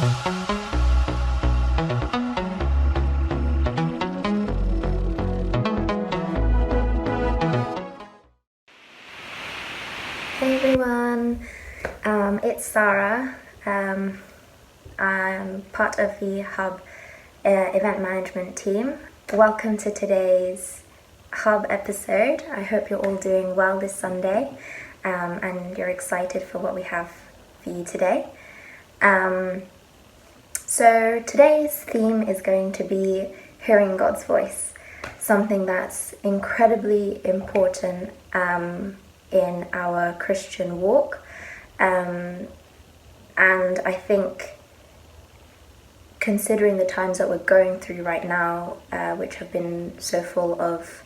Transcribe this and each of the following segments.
Hey everyone, it's Sarah. I'm part of the Hub event management team. Welcome to today's Hub episode. I hope you're all doing well this Sunday and you're excited for what we have for you today. So today's theme is going to be hearing God's voice, something that's incredibly important in our Christian walk, and I think considering the times that we're going through right now, which have been so full of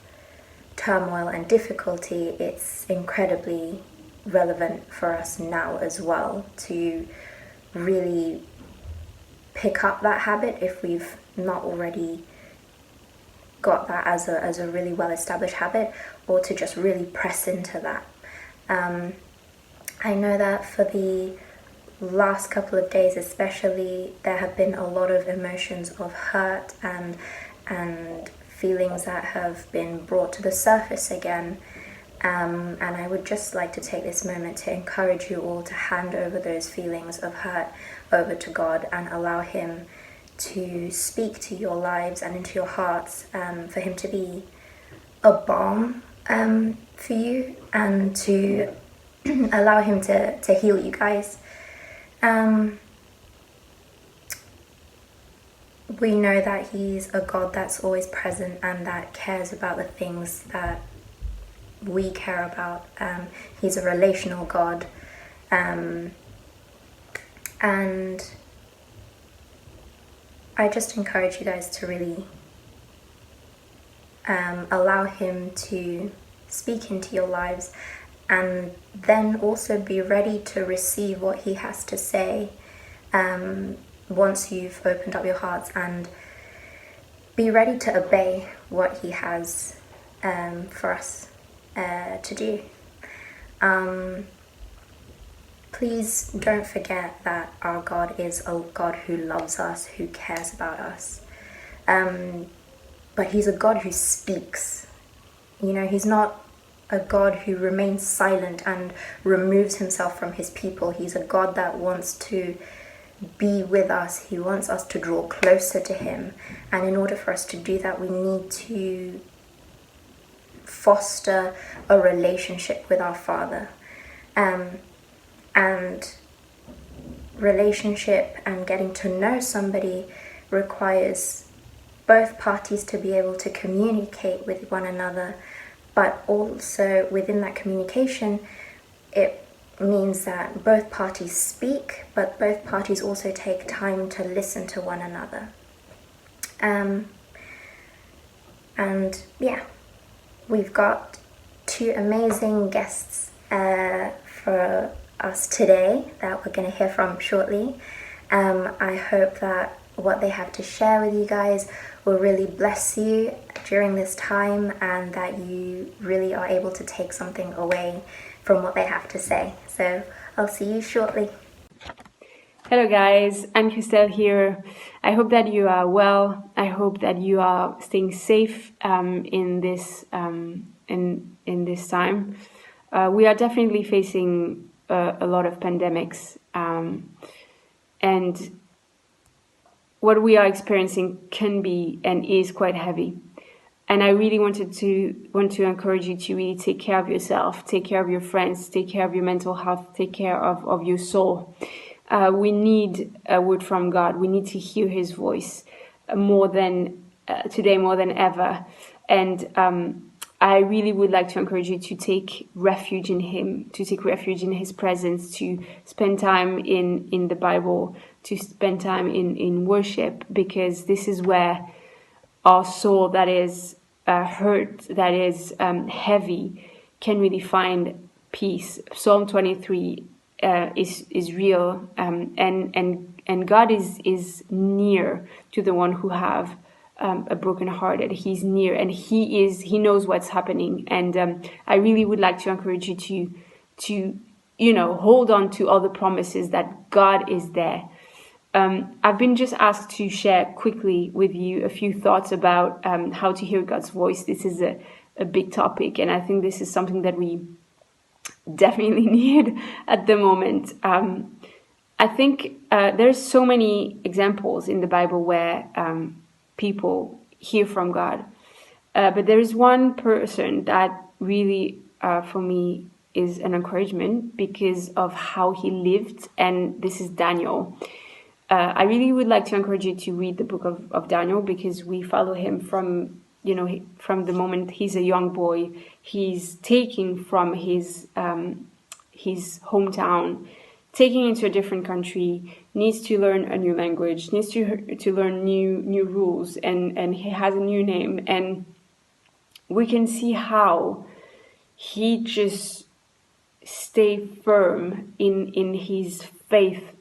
turmoil and difficulty, it's incredibly relevant for us now as well to really pick up that habit if we've not already got that as a really well-established habit, or to just really press into that. I know that for the last couple of days especially, there have been a lot of emotions of hurt and feelings that have been brought to the surface again. And I would just like to take this moment to encourage you all to hand over those feelings of hurt over to God and allow Him to speak to your lives and into your hearts, for Him to be a balm for you, and to allow Him to heal you guys. We know that He's a God that's always present and that cares about the things that we care about. He's a relational God, and I just encourage you guys to really allow Him to speak into your lives, and then also be ready to receive what He has to say once you've opened up your hearts, and be ready to obey what He has for us to do. Please don't forget that our God is a God who loves us, who cares about us. But He's a God who speaks. You know, He's not a God who remains silent and removes Himself from His people. He's a God that wants to be with us. He wants us to draw closer to Him. And in order for us to do that, we need to foster a relationship with our Father. And relationship and getting to know somebody requires both parties to be able to communicate with one another, but also within that communication, it means that both parties speak, but both parties also take time to listen to one another. And yeah, we've got two amazing guests for us today that we're going to hear from shortly. I hope that what they have to share with you guys will really bless you during this time, and that you really are able to take something away from what they have to say. So I'll see you shortly. Hello guys, I'm Christelle here. I hope that you are well. I hope that you are staying safe in this time. We are definitely facing a lot of pandemics, and what we are experiencing can be and is quite heavy. And I really want to encourage you to really take care of yourself, take care of your friends, take care of your mental health, take care of your soul. We need a word from God. We need to hear His voice more than today, more than ever. And I really would like to encourage you to take refuge in Him, to take refuge in His presence, to spend time in the Bible, to spend time in worship, because this is where our soul that is hurt, that is heavy, can really find peace. Psalm 23 is real, and God is near to the one who have a broken hearted. He's near, and He knows what's happening. And I really would like to encourage you to hold on to all the promises that God is there. I've been just asked to share quickly with you a few thoughts about how to hear God's voice. This is a big topic, and I think this is something that we definitely need at the moment. I think there's so many examples in the Bible where people hear from God. But there is one person that really, for me, is an encouragement because of how he lived, and this is Daniel. I really would like to encourage you to read the book of Daniel, because we follow him from the moment he's a young boy. He's taking from his hometown, taking into a different country, needs to learn a new language, needs to learn new rules, and he has a new name. And we can see how he just stayed firm in his faith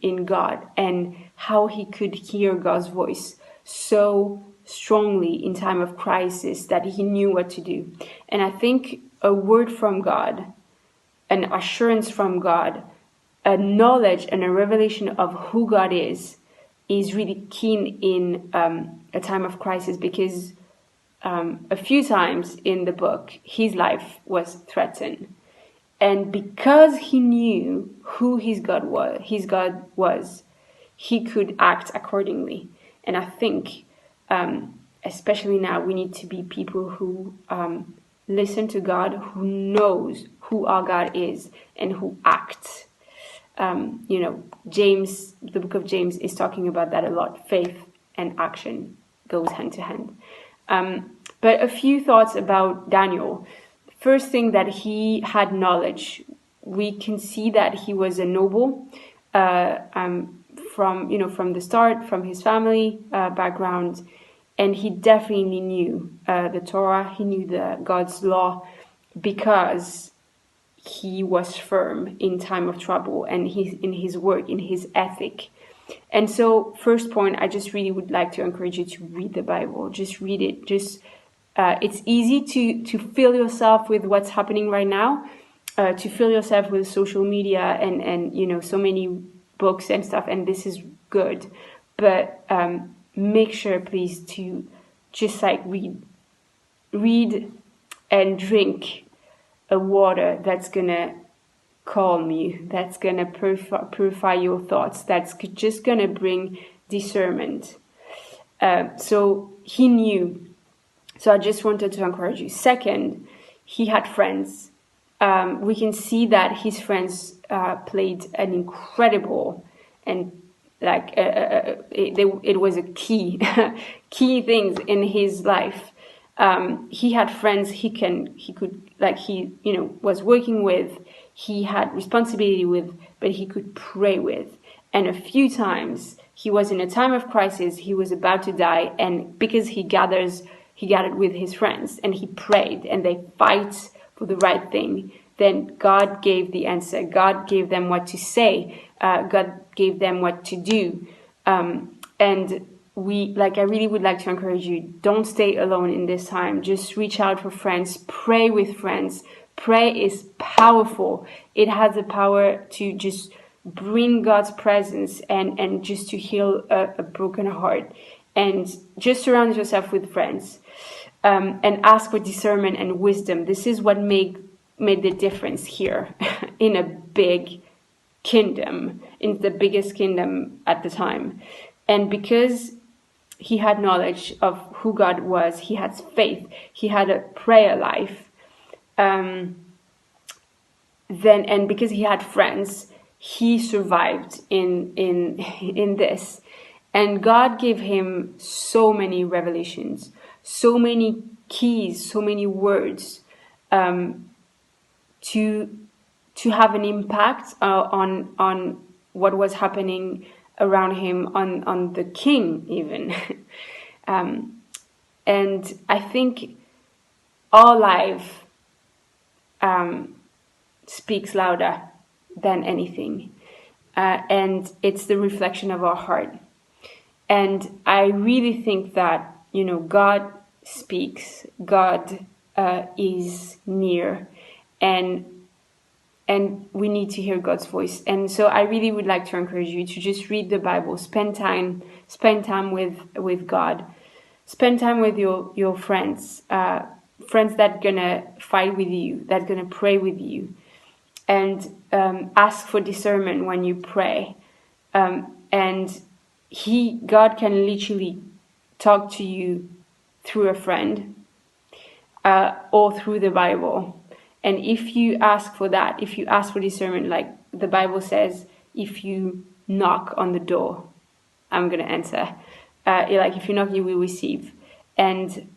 in God, and how he could hear God's voice so strongly in time of crisis that he knew what to do. And I think a word from God, an assurance from God, a knowledge and a revelation of who God is really keen in a time of crisis, because a few times in the book his life was threatened. And because he knew who his God was, he could act accordingly. And I think, especially now, we need to be people who listen to God, who knows who our God is, and who act. James, the book of James, is talking about that a lot. Faith and action goes hand to hand. But a few thoughts about Daniel. First thing, that he had knowledge. We can see that he was a noble from the start, from his family background, and he definitely knew the Torah. He knew God's law, because he was firm in time of trouble, and in his work, in his ethic. And so, first point, I just really would like to encourage you to read the Bible. Just read it. It's easy to fill yourself with what's happening right now, to fill yourself with social media and so many books and stuff, and this is good. But make sure, please, to just read and drink a water that's gonna calm you, that's gonna purify your thoughts, that's just gonna bring discernment. So he knew. So I just wanted to encourage you. Second, he had friends. We can see that his friends played an incredible, and it was a key things in his life. He had friends he was working with, he had responsibility with, but he could pray with. And a few times he was in a time of crisis, he was about to die, and because he gathered with his friends and he prayed and they fight for the right thing, then God gave the answer. God gave them what to say. God gave them what to do. And I really would like to encourage you, don't stay alone in this time. Just reach out for friends, pray with friends. Prayer is powerful. It has the power to just bring God's presence and just to heal a broken heart. And just surround yourself with friends, and ask for discernment and wisdom. This is what made the difference here in a big kingdom, in the biggest kingdom at the time. And because he had knowledge of who God was, he had faith, he had a prayer life, and because he had friends, he survived in this. And God gave him so many revelations, so many keys, so many words to have an impact on what was happening around him, on the king even. And I think our life speaks louder than anything. And it's the reflection of our heart. And I really think that, God speaks, God is near. And and we need to hear God's voice. And so I really would like to encourage you to just read the Bible, spend time with God, spend time with your friends, friends that gonna fight with you, that gonna pray with you, and ask for discernment when you pray. And God can literally talk to you through a friend or through the Bible. And if you ask for that, if you ask for discernment, like the Bible says, if you knock on the door, I'm going to answer. Like if you knock, you will receive. And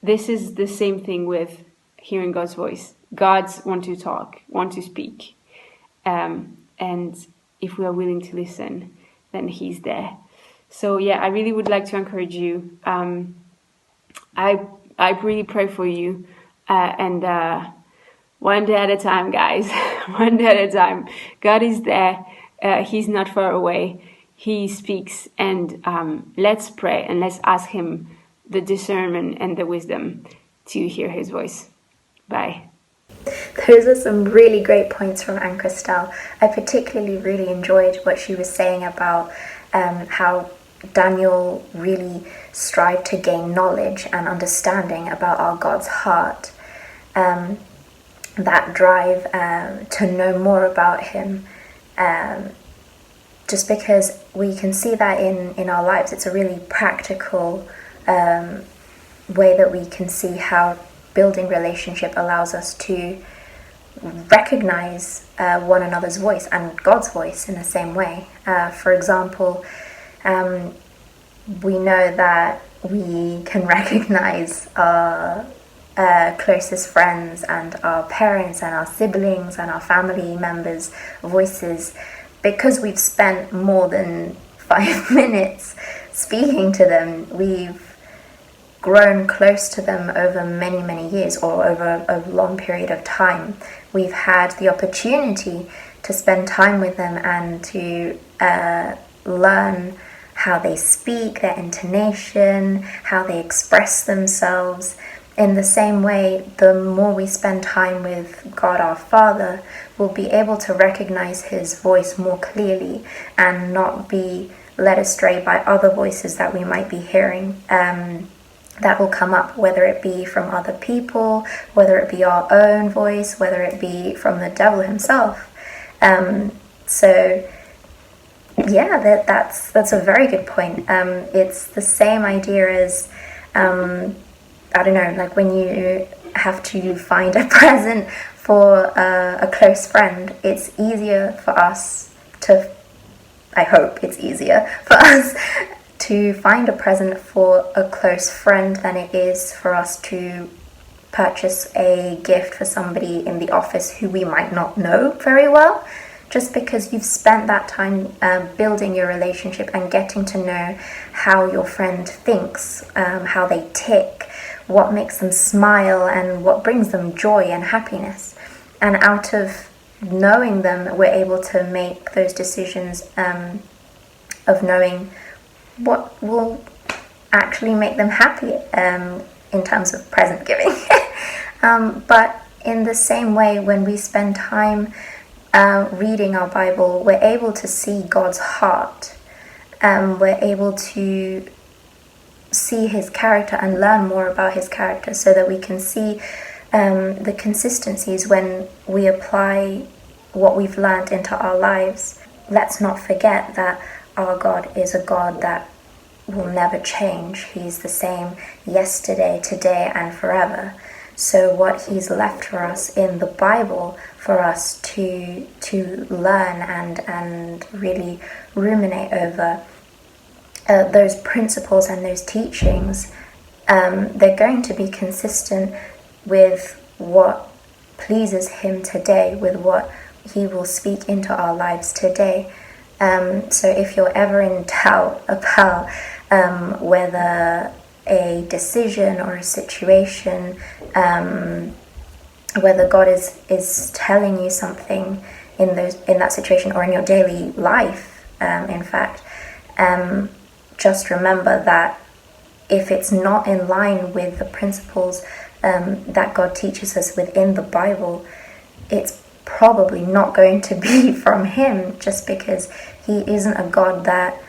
this is the same thing with hearing God's voice. God's want to talk, want to speak. And if we are willing to listen, then He's there. So yeah, I really would like to encourage you. I really pray for you, and one day at a time, guys. One day at a time. God is there. He's not far away. He speaks, and let's pray and let's ask Him the discernment and the wisdom to hear His voice. Bye. Those are some really great points from Anne Christelle. I particularly really enjoyed what she was saying about how Daniel really strived to gain knowledge and understanding about our God's heart. That drive to know more about Him, just because we can see that in our lives. It's a really practical way that we can see how building relationship allows us to recognize one another's voice and God's voice in the same way. For example, we know that we can recognize our closest friends and our parents and our siblings and our family members' voices because we've spent more than 5 minutes speaking to them. We've grown close to them over many, many years or over a long period of time. We've had the opportunity to spend time with them and to learn how they speak, their intonation, how they express themselves. In the same way, the more we spend time with God our Father, we'll be able to recognize His voice more clearly and not be led astray by other voices that we might be hearing. That will come up, whether it be from other people, whether it be our own voice, whether it be from the devil himself. So yeah, that's a very good point. It's the same idea as, I don't know, like when you have to find a present for a close friend, it's easier for us to, I hope it's easier for us to find a present for a close friend than it is for us to purchase a gift for somebody in the office who we might not know very well, just because you've spent that time building your relationship and getting to know how your friend thinks, how they tick, what makes them smile and what brings them joy and happiness. And out of knowing them, we're able to make those decisions of knowing what will actually make them happy in terms of present giving. But in the same way, when we spend time reading our Bible, we're able to see God's heart. We're able to see His character and learn more about His character so that we can see the consistencies when we apply what we've learned into our lives. Let's not forget that our God is a God that will never change. He's the same yesterday, today, and forever. So what He's left for us in the Bible for us to learn and really ruminate over, those principles and those teachings, they're going to be consistent with what pleases Him today, with what He will speak into our lives today. So if you're ever in doubt about whether a decision or a situation, whether God is telling you something in that situation or in your daily life, in fact, just remember that if it's not in line with the principles that God teaches us within the Bible, it's probably not going to be from him, just because he isn't a God that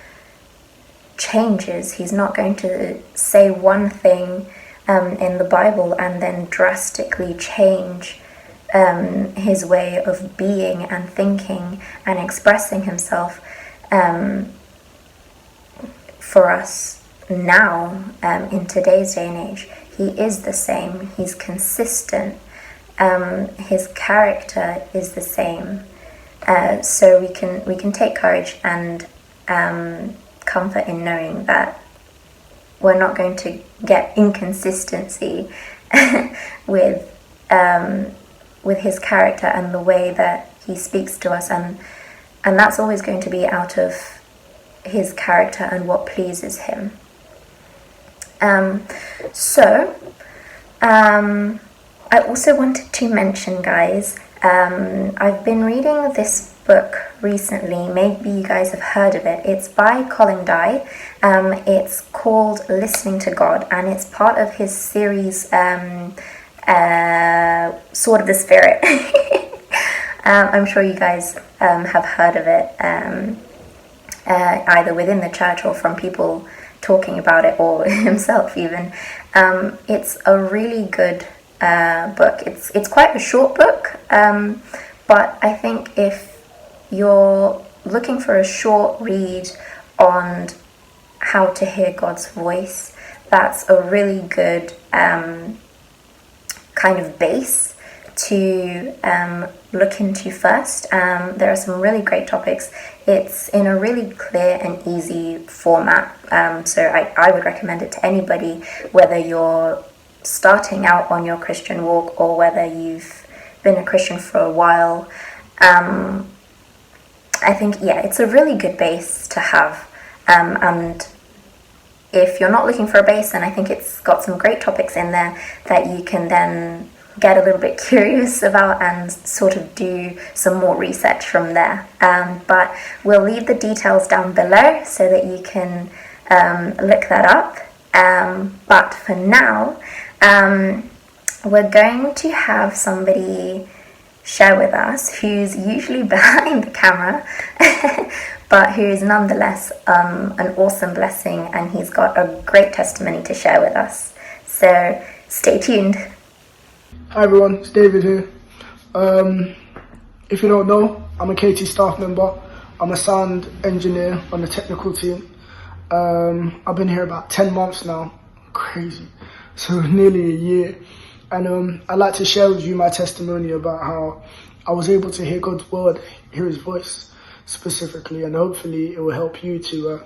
changes. He's not going to say one thing in the Bible and then drastically change his way of being and thinking and expressing himself for us now, in today's day and age. He is the same. He's consistent. His character is the same. So we can take courage and comfort in knowing that we're not going to get inconsistency with his character and the way that he speaks to us, and that's always going to be out of his character and what pleases him. I also wanted to mention, guys, I've been reading this book recently. Maybe you guys have heard of it. It's by Colin Dye. It's called Listening to God, and it's part of his series Sword of the Spirit. I'm sure you guys have heard of it, either within the church or from people talking about it, or himself even. It's a really good book. It's quite a short book, but I think if you're looking for a short read on how to hear God's voice, that's a really good kind of base to look into first. There are some really great topics. It's in a really clear and easy format, so I would recommend it to anybody, whether you're starting out on your Christian walk or whether you've been a Christian for a while. I think, it's a really good base to have, and if you're not looking for a base, then I think it's got some great topics in there that you can then get a little bit curious about and sort of do some more research from there. But we'll leave the details down below so that you can look that up. But for now, we're going to have somebody share with us who's usually behind the camera, but who is nonetheless an awesome blessing, and he's got a great testimony to share with us. So stay tuned. Hi everyone, it's David here. If you don't know, I'm a KT staff member. I'm a sound engineer on the technical team. I've been here about 10 months now. Crazy. So nearly a year. And I'd like to share with you my testimony about how I was able to hear God's word, hear his voice specifically, and hopefully it will help you to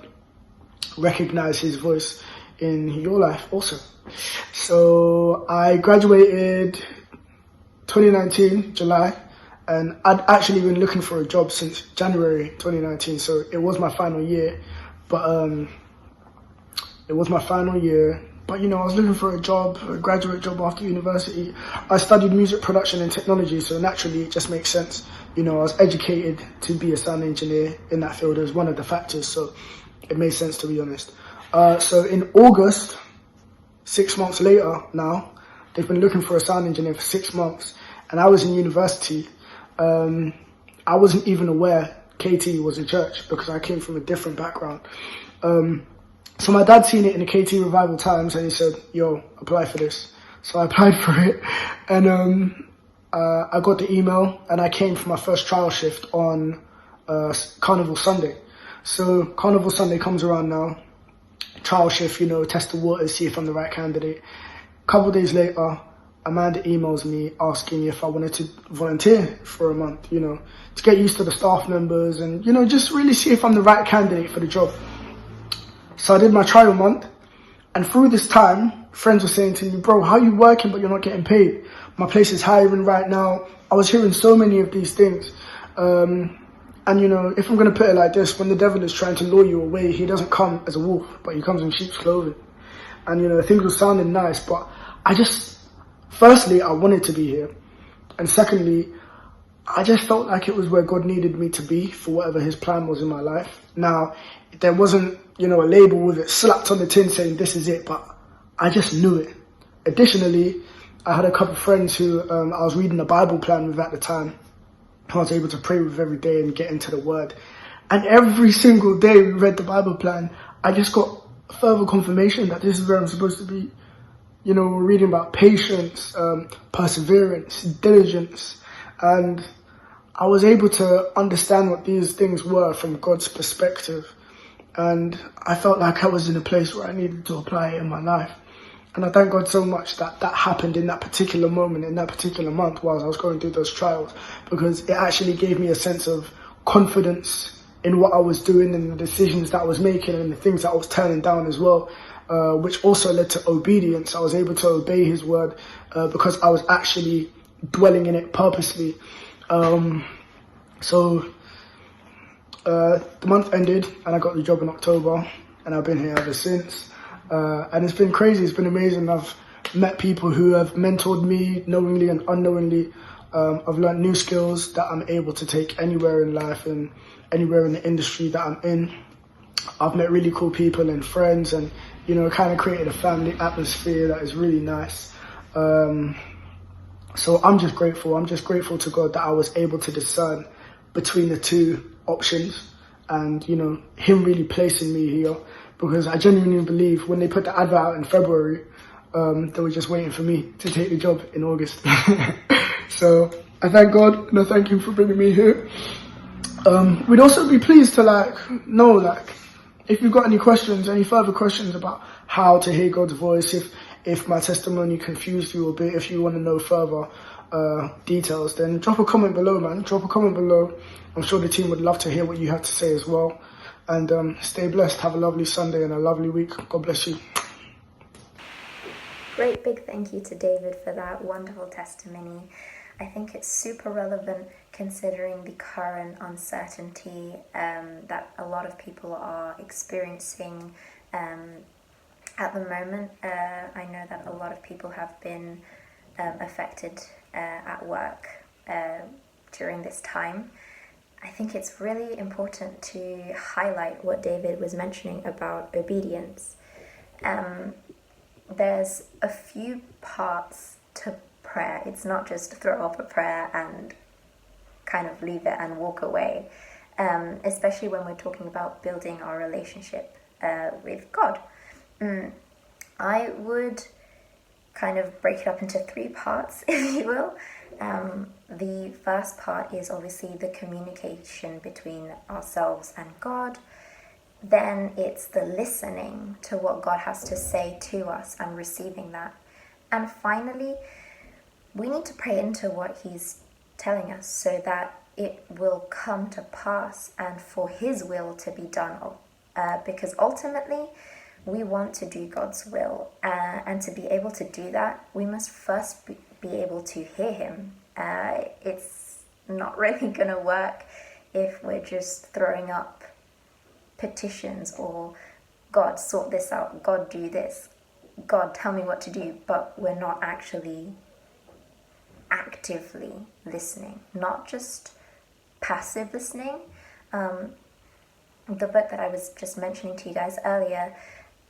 recognize his voice in your life also. So I graduated 2019, July, and I'd actually been looking for a job since January 2019, so it was my final year. But I was looking for a job, a graduate job after university. I studied music production and technology, so naturally it just makes sense. I was educated to be a sound engineer in that field as one of the factors, so it made sense, to be honest. So in August, 6 months later now, they've been looking for a sound engineer for 6 months, and I was in university. I wasn't even aware KT was a church because I came from a different background. So my dad seen it in the KT Revival Times, and he said, yo, apply for this. So I applied for it, and I got the email, and I came for my first trial shift on Carnival Sunday. So Carnival Sunday comes around now, trial shift, test the waters, see if I'm the right candidate. A couple of days later, Amanda emails me asking if I wanted to volunteer for a month, to get used to the staff members and, just really see if I'm the right candidate for the job. So I did my trial month, and through this time, friends were saying to me, bro, how are you working but you're not getting paid? My place is hiring right now. I was hearing so many of these things. And, if I'm going to put it like this, when the devil is trying to lure you away, he doesn't come as a wolf, but he comes in sheep's clothing. And, things were sounding nice, but firstly, I wanted to be here. And secondly, I just felt like it was where God needed me to be for whatever his plan was in my life. Now, there wasn't, a label with it slapped on the tin saying this is it, but I just knew it. Additionally, I had a couple of friends who I was reading the Bible plan with at the time, who I was able to pray with every day and get into the Word. And every single day we read the Bible plan, I just got further confirmation that this is where I'm supposed to be. You know, we're reading about patience, perseverance, diligence, and I was able to understand what these things were from God's perspective. And I felt like I was in a place where I needed to apply it in my life. And I thank God so much that that happened in that particular moment, in that particular month while I was going through those trials, because it actually gave me a sense of confidence in what I was doing and the decisions that I was making and the things that I was turning down as well, which also led to obedience. I was able to obey His word because I was actually dwelling in it purposely. So the month ended and I got the job in October, and I've been here ever since. And it's been crazy, it's been amazing. I've met people who have mentored me knowingly and unknowingly. I've learned new skills that I'm able to take anywhere in life and anywhere in the industry that I'm in. I've met really cool people and friends, and, you know, kind of created a family atmosphere that is really nice. So I'm just grateful. I'm just grateful to God that I was able to discern between the two options and, you know, Him really placing me here, because I genuinely believe when they put the advert out in February, they were just waiting for me to take the job in August. So I thank God and I thank Him for bringing me here. We'd also be pleased to know if you've got any questions, any further questions about how to hear God's voice, if my testimony confused you a bit, if you want to know further details, then drop a comment below, man. Drop a comment below. I'm sure the team would love to hear what you have to say as well. And stay blessed. Have a lovely Sunday and a lovely week. God bless you. Great big thank you to David for that wonderful testimony. I think it's super relevant considering the current uncertainty that a lot of people are experiencing at the moment. I know that a lot of people have been affected at work during this time. I think it's really important to highlight what David was mentioning about obedience. There's a few parts to prayer. It's not just throw up a prayer and kind of leave it and walk away, especially when we're talking about building our relationship with God. I would kind of break it up into 3 parts, if you will. The first part is obviously the communication between ourselves and God. Then it's the listening to what God has to say to us and receiving that. And finally, we need to pray into what He's telling us so that it will come to pass and for His will to be done. Because ultimately, we want to do God's will. And to be able to do that, we must first be able to hear Him. It's not really going to work if we're just throwing up petitions or God, sort this out, God, do this, God, tell me what to do, but we're not actually actively listening, not just passive listening. The book that I was just mentioning to you guys earlier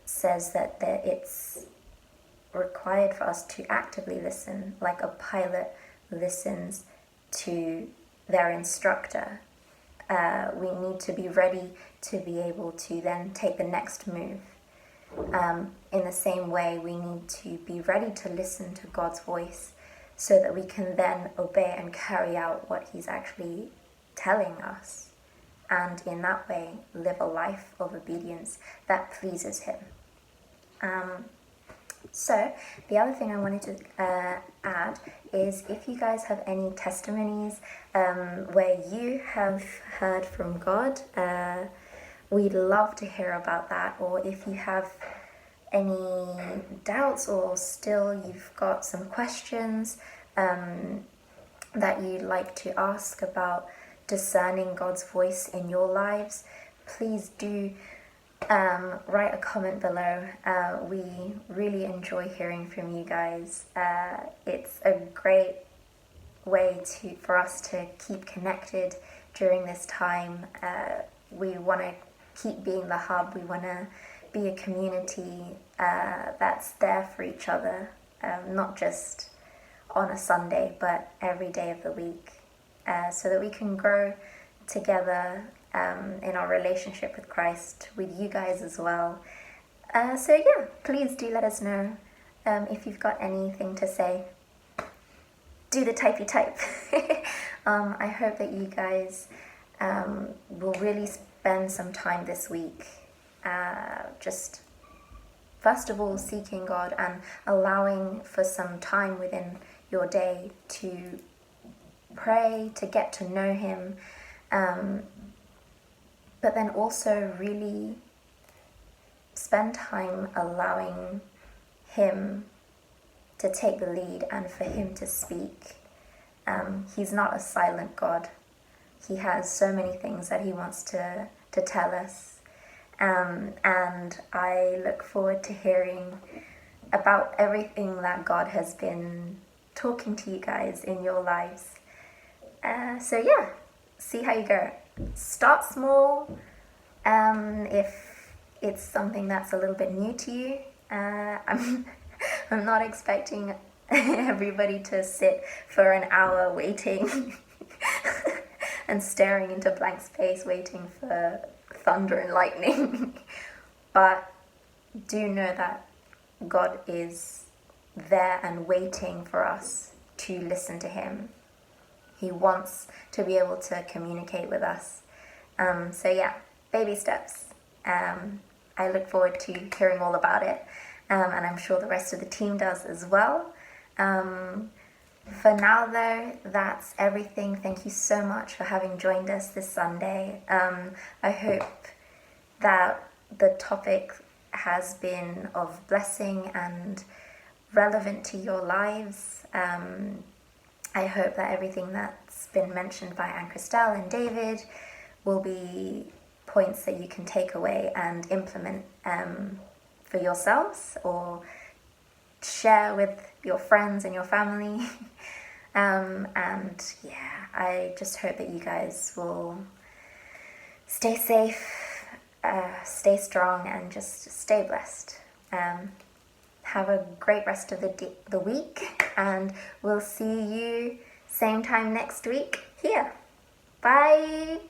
says that it's required for us to actively listen, like a pilot listens to their instructor. We need to be ready to be able to then take the next move. In the same way, we need to be ready to listen to God's voice so that we can then obey and carry out what He's actually telling us. And in that way, live a life of obedience that pleases Him. So, the other thing I wanted to add is if you guys have any testimonies where you have heard from God, we'd love to hear about that. Or if you have any doubts or still you've got some questions that you'd like to ask about discerning God's voice in your lives, please do write a comment below. We really enjoy hearing from you guys. It's a great way for us to keep connected during this time. We want to keep being the hub. We want to be a community that's there for each other, not just on a Sunday, but every day of the week, so that we can grow together in our relationship with Christ, with you guys as well. So yeah, please do let us know if you've got anything to say. Do the typey type. I hope that you guys will really spend some time this week just first of all seeking God and allowing for some time within your day to pray, to get to know Him, but then also really spend time allowing Him to take the lead and for Him to speak. He's not a silent God. He has so many things that He wants to tell us. And I look forward to hearing about everything that God has been talking to you guys in your lives. So yeah, see how you go. Start small. If it's something that's a little bit new to you, I'm not expecting everybody to sit for an hour waiting and staring into blank space waiting for thunder and lightning. But do know that God is there and waiting for us to listen to Him. He wants to be able to communicate with us. So yeah, baby steps. I look forward to hearing all about it, and I'm sure the rest of the team does as well. For now though, that's everything. Thank you so much for having joined us this Sunday. I hope that the topic has been of blessing and relevant to your lives. I hope that everything that's been mentioned by Anne Christelle and David will be points that you can take away and implement for yourselves, or share with your friends and your family. And yeah, I just hope that you guys will stay safe, stay strong, and just stay blessed. Have a great rest of the week, and we'll see you same time next week here. Bye!